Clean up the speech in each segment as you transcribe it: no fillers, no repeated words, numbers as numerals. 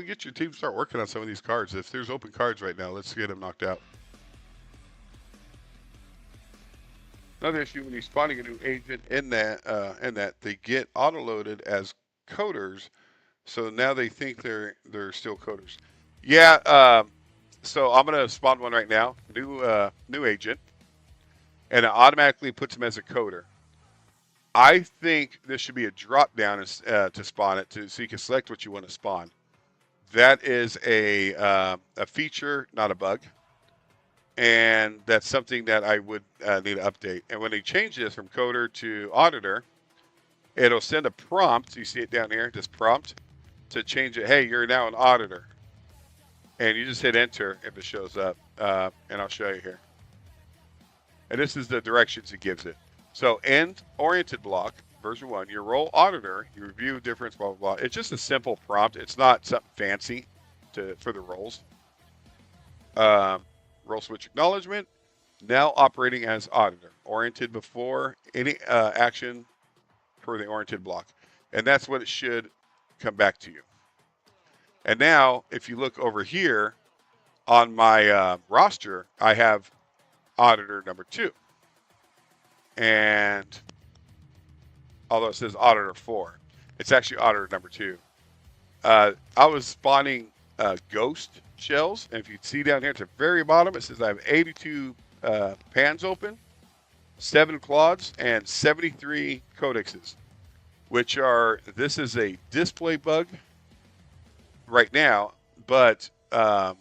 get your team to start working on some of these cards. If there's open cards right now, let's get them knocked out. Another issue when you're spawning a new agent in that they get auto-loaded as coders, so now they think they're still coders. Yeah. So I'm gonna spawn one right now, new agent, and it automatically puts him as a coder. I think this should be a drop down to spawn it so you can select what you want to spawn. That is a feature, not a bug, and that's something that I would need to update. And when they change this from coder to auditor, it'll send a prompt. You see it down here, this prompt to change it. Hey, you're now an auditor, and you just hit enter if it shows up, and I'll show you here. And this is the directions it gives it. So end oriented block, version 1, your role auditor, you review difference, blah, blah, blah. It's just a simple prompt. It's not something fancy for the roles. Role switch acknowledgement, now operating as auditor, oriented before any action per the oriented block. And that's what it should come back to you. And now, if you look over here on my roster, I have auditor number 2. And although it says auditor 4, it's actually auditor number 2. I was spawning ghost shells, and if you see down here at the very bottom, it says I have 82 pans open, 7 clods, and 73 codexes, which are, this is a display bug right now, but for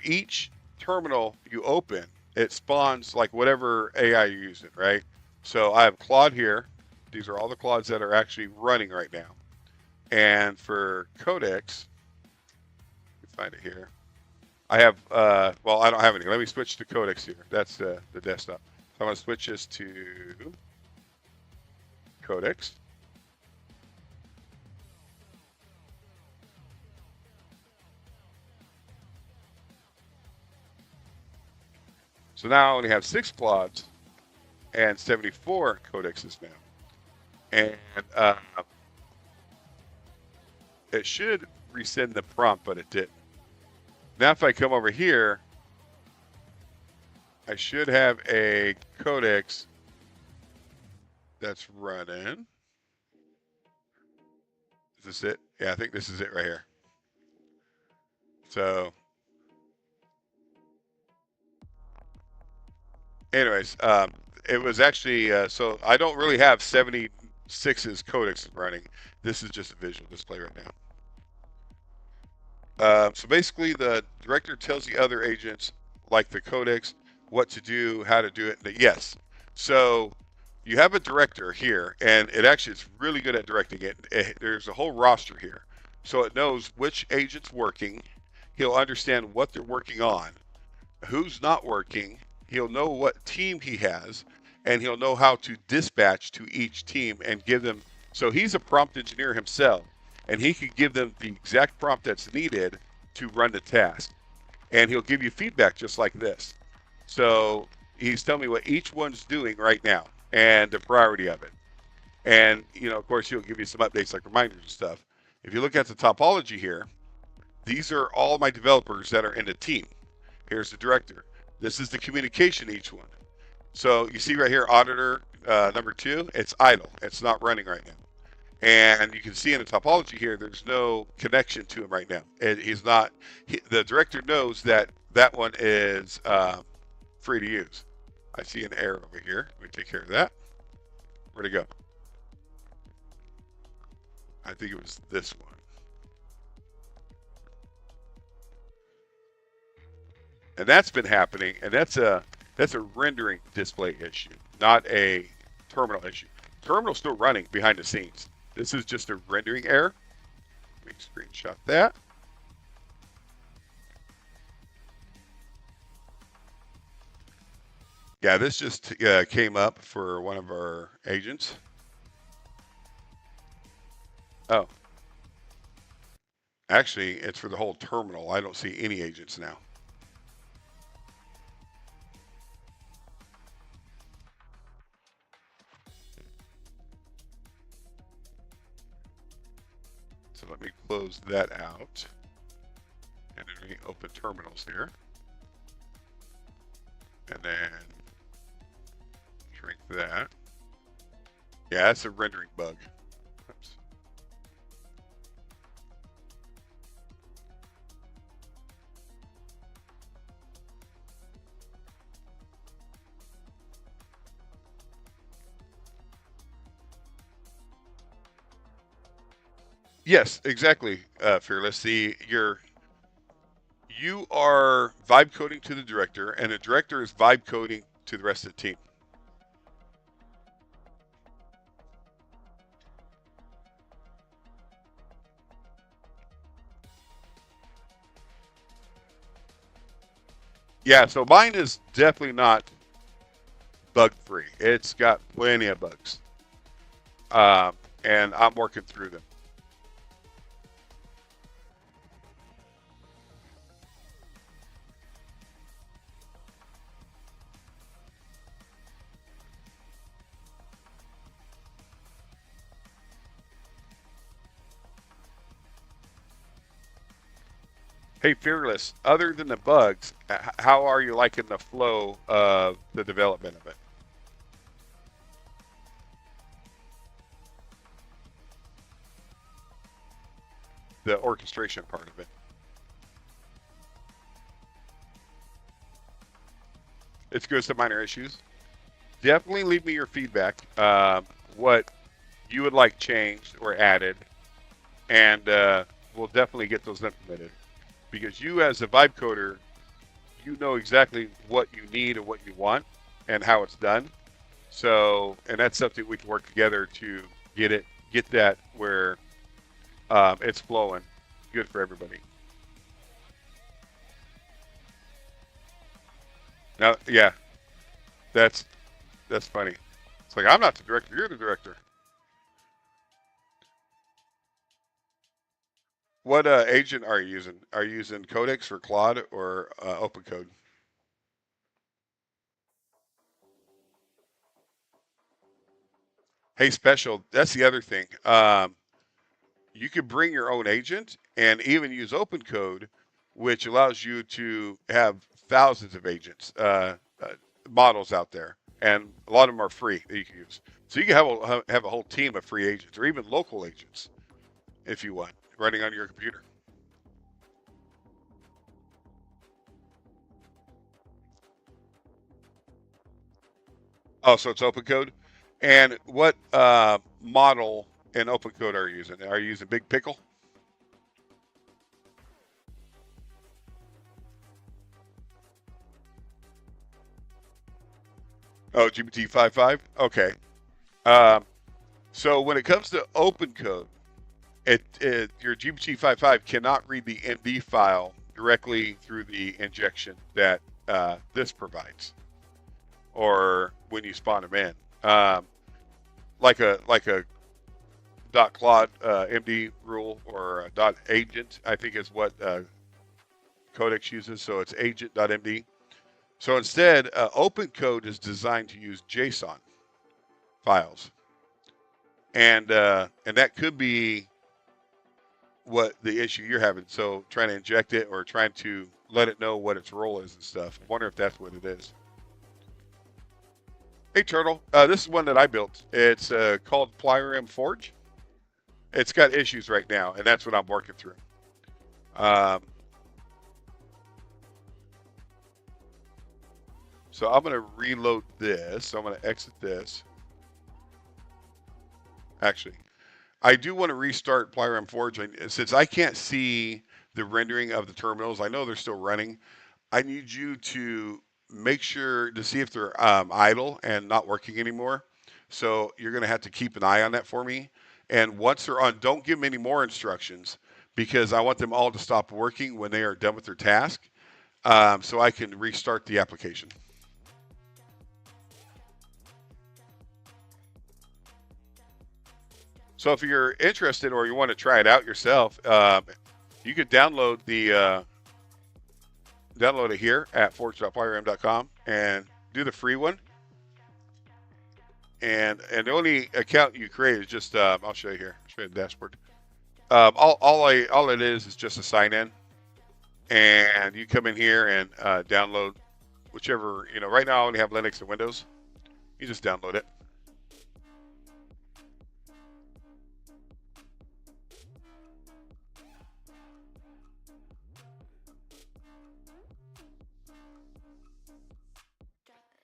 each terminal you open, it spawns like whatever AI you're using, right? So I have Claude here. These are all the Claudes that are actually running right now. And for Codex, let me find it here. I have, well, I don't have any. Let me switch to Codex here. That's the desktop. So I'm going to switch this to Codex. So now I only have 6 Claudes and 74 codexes now. And it should resend the prompt, but it didn't. Now if I come over here, I should have a codex that's running. Is this it? Yeah, I think this is it right here. So anyways, it was actually, so I don't really have 76's codex running. This is just a visual display right now. So basically the director tells the other agents, like the codex, what to do, how to do it. Yes. So you have a director here, and it actually is really good at directing it. There's a whole roster here. So it knows which agent's working. He'll understand what they're working on, who's not working. He'll know what team he has, and he'll know how to dispatch to each team and give them. So he's a prompt engineer himself, and he can give them the exact prompt that's needed to run the task. And he'll give you feedback just like this. So he's telling me what each one's doing right now and the priority of it. And, you know, of course, he'll give you some updates like reminders and stuff. If you look at the topology here, these are all my developers that are in the team. Here's the director. This is the communication each one. So you see right here, auditor number 2, it's idle. It's not running right now. And you can see in the topology here, there's no connection to him right now. The director knows that that one is free to use. I see an error over here. Let me take care of that. Where'd it go? I think it was this one. And that's been happening, and that's a rendering display issue, not a terminal issue. Terminal's still running behind the scenes. This is just a rendering error. Let me screenshot that. Yeah, this just came up for one of our agents. Oh. Actually, it's for the whole terminal. I don't see any agents now. So let me close close that out. And then we open terminals here. And then shrink that. Yeah, that's a rendering bug. Oops. Yes, exactly, Fearless. You are vibe coding to the director, and the director is vibe coding to the rest of the team. Yeah, so mine is definitely not bug free. It's got plenty of bugs, and I'm working through them. Hey, Fearless, other than the bugs, how are you liking the flow of the development of it? The orchestration part of it. It's good, some minor issues. Definitely leave me your feedback. What you would like changed or added, and we'll definitely get those implemented. Because you, as a vibe coder, you know exactly what you need and what you want and how it's done. So, and that's something we can work together to get that where it's flowing, good for everybody. Now, yeah, that's that's funny. It's like I'm not the director; you're the director. What agent are you using? Are you using Codex or Claude or OpenCode? Hey, special. That's the other thing. You could bring your own agent and even use OpenCode, which allows you to have thousands of agents, models out there, and a lot of them are free that you can use. So you can have a whole team of free agents, or even local agents, if you want, running on your computer. Oh, so it's OpenCode. And what model in OpenCode are you using? Are you using Big Pickle? Oh, GPT 5.5. Okay. Um, so when it comes to OpenCode, your GPT 5.5 cannot read the MD file directly through the injection that this provides, or when you spawn them in, like a dot Claude MD rule or a dot agent, I think is what Codex uses. So it's agent.md. So instead, OpenCode is designed to use JSON files, and that could be what the issue you're having. So trying to inject it or trying to let it know what its role is and stuff. I wonder if that's what it is. Hey Turtle, this is one that I built. It's called Plyrium Forge. It's got issues right now, and that's what I'm working through. Um, so I'm going to reload this. So I'm going to exit this. Actually, I do want to restart Plyrium Forge. Since I can't see the rendering of the terminals, I know they're still running. I need you to make sure to see if they're idle and not working anymore. So you're going to have to keep an eye on that for me. And once they're on, don't give them any more instructions because I want them all to stop working when they are done with their task, so I can restart the application. So if you're interested or you want to try it out yourself, you could download it here at forge.plyrim.com and do the free one. And the only account you create is just I'll show you here. I'll show you the dashboard. All it is just a sign in, and you come in here and download whichever. Right now I only have Linux and Windows. You just download it.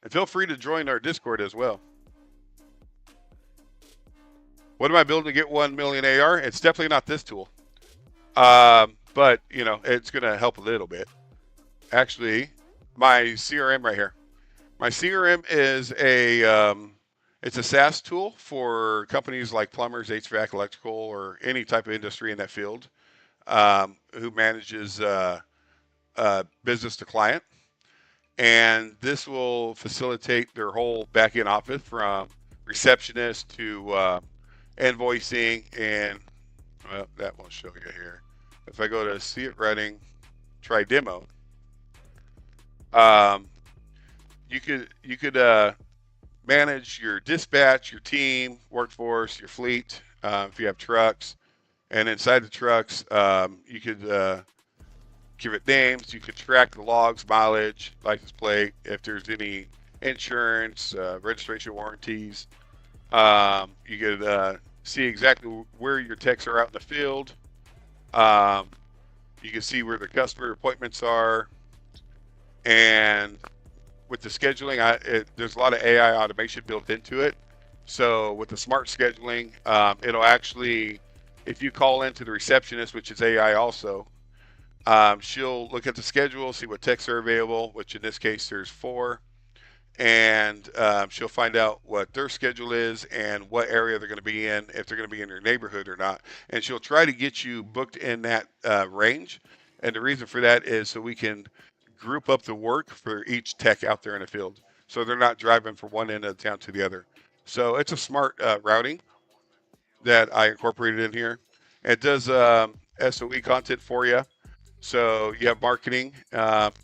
And feel free to join our Discord as well. What am I building to get 1 million AR? It's definitely not this tool. But it's going to help a little bit. Actually, my CRM right here. My CRM is it's a SaaS tool for companies like plumbers, HVAC, electrical, or any type of industry in that field, who manages business to client. And this will facilitate their whole back end office from receptionist to invoicing. And well, that won't show you here. If I go to see it running, try demo, um, you could manage your dispatch, your team, workforce, your fleet. If you have trucks, and inside the trucks, you could give it names. You could track the logs, mileage, license plate, if there's any insurance, registration warranties. You could see exactly where your techs are out in the field. Um, you can see where the customer appointments are, and with the scheduling, there's a lot of AI automation built into it. So with the smart scheduling, it'll actually, if you call into the receptionist, which is AI also, she'll look at the schedule, see what techs are available, which in this case there's 4, and she'll find out what their schedule is and what area they're going to be in, if they're going to be in your neighborhood or not. And she'll try to get you booked in that range. And the reason for that is so we can group up the work for each tech out there in the field, so they're not driving from one end of the town to the other. So it's a smart routing that I incorporated in here. It does SOE content for you. So you have marketing.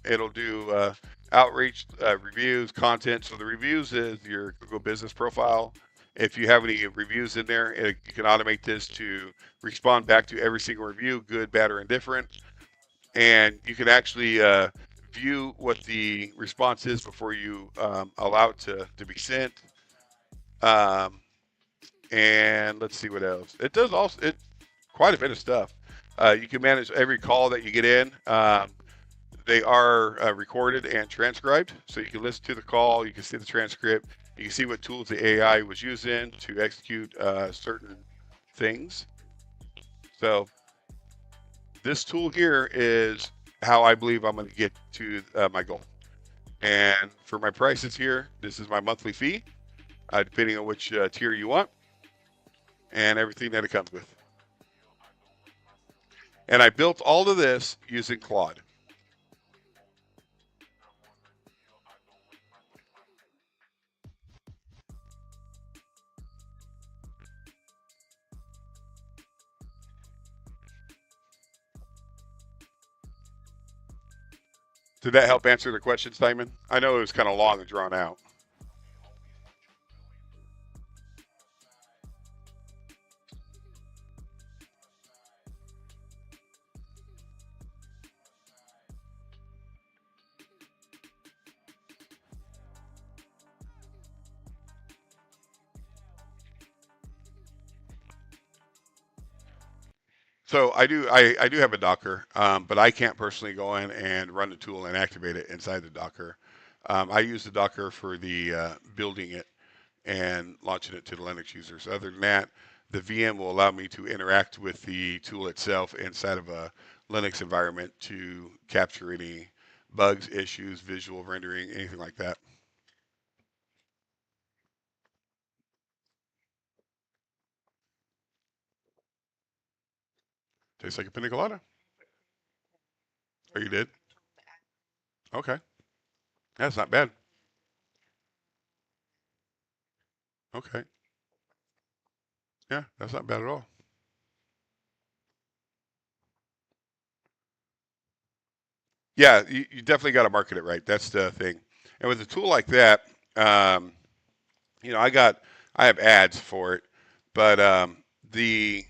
It'll do outreach, reviews, content. So the reviews is your Google business profile. If you have any reviews in there, you can automate this to respond back to every single review, good, bad, or indifferent. And you can actually view what the response is before you allow it to be sent. Um, and let's see what else. It does quite a bit of stuff. You can manage every call that you get in. They are recorded and transcribed, so you can listen to the call. You can see the transcript. You can see what tools the AI was using to execute certain things. So this tool here is how I believe I'm going to get to my goal. And for my prices here, this is my monthly fee, depending on which tier you want, and everything that it comes with. And I built all of this using Claude. Did that help answer the question, Simon? I know it was kind of long and drawn out. So I do have a Docker, but I can't personally go in and run the tool and activate it inside the Docker. I use the Docker for the building it and launching it to the Linux users. Other than that, the VM will allow me to interact with the tool itself inside of a Linux environment to capture any bugs, issues, visual rendering, anything like that. Tastes like a pina colada. Oh, you did? Okay. That's not bad. Okay. Yeah, that's not bad at all. Yeah, you definitely got to market it right. That's the thing. And with a tool like that, um, I have ads for it, but the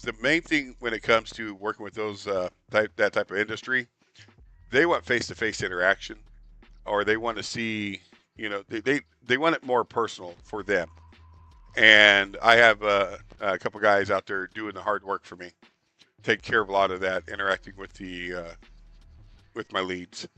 the main thing when it comes to working with those that type of industry, they want face-to-face interaction, or they want to see, they want it more personal for them. And I have a couple guys out there doing the hard work for me, taking care of a lot of that, interacting with the with my leads.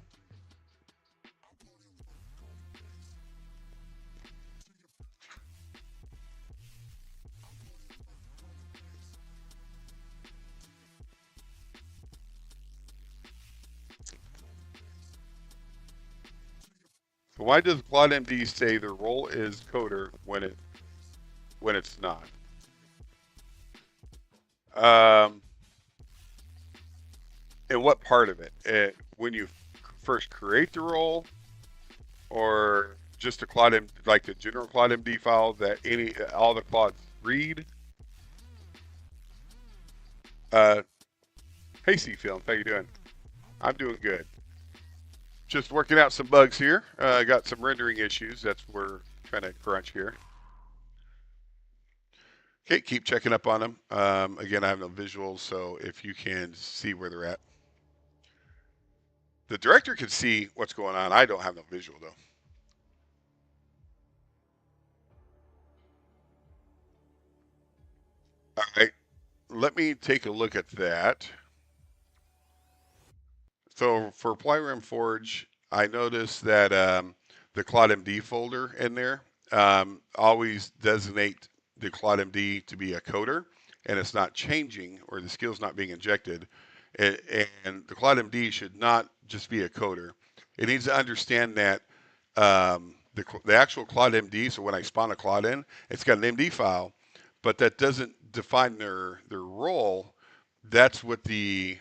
So why does Claude MD say the role is coder when it's not? Um, and what part of it? When you first create the role, or just a Claude like the general Claude MD file that any all the Claudes read? Uh, hey, C Film, how you doing? I'm doing good. Just working out some bugs here. I got some rendering issues. That's what we're trying to crunch here. Okay, keep checking up on them. Again, I have no visuals, so if you can see where they're at. The director can see what's going on. I don't have no visual, though. All right, let me take a look at that. So for Plyrium Forge, I noticed that the ClaudMD folder in there always designate the ClaudMD to be a coder, and it's not changing or the skill's not being injected. And the ClaudMD should not just be a coder. It needs to understand that the actual ClaudMD. So when I spawn a Claude in, it's got an MD file, but that doesn't define their role. That's what the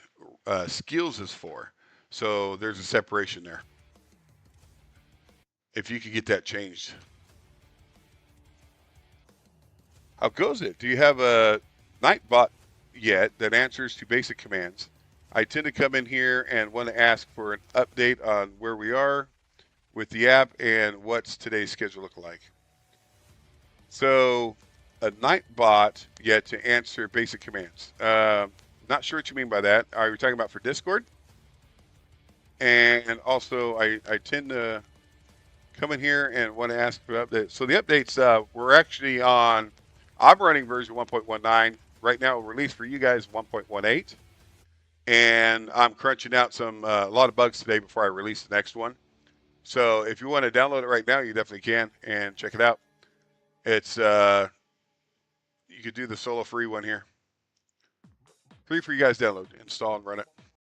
skills is for. So there's a separation there. If you could get that changed. How goes it? Do you have a Nightbot yet that answers to basic commands? I tend to come in here and want to ask for an update on where we are with the app and what's today's schedule look like. So a Nightbot yet to answer basic commands. Not sure what you mean by that. Are you talking about for Discord? And also, I tend to come in here and want to ask for updates. So the updates, we're actually on, I'm running version 1.19. Right now, release for you guys 1.18. And I'm crunching out a lot of bugs today before I release the next one. So if you want to download it right now, you definitely can and check it out. It's, you could do the solo free one here. Free for you guys to download, install, and run it.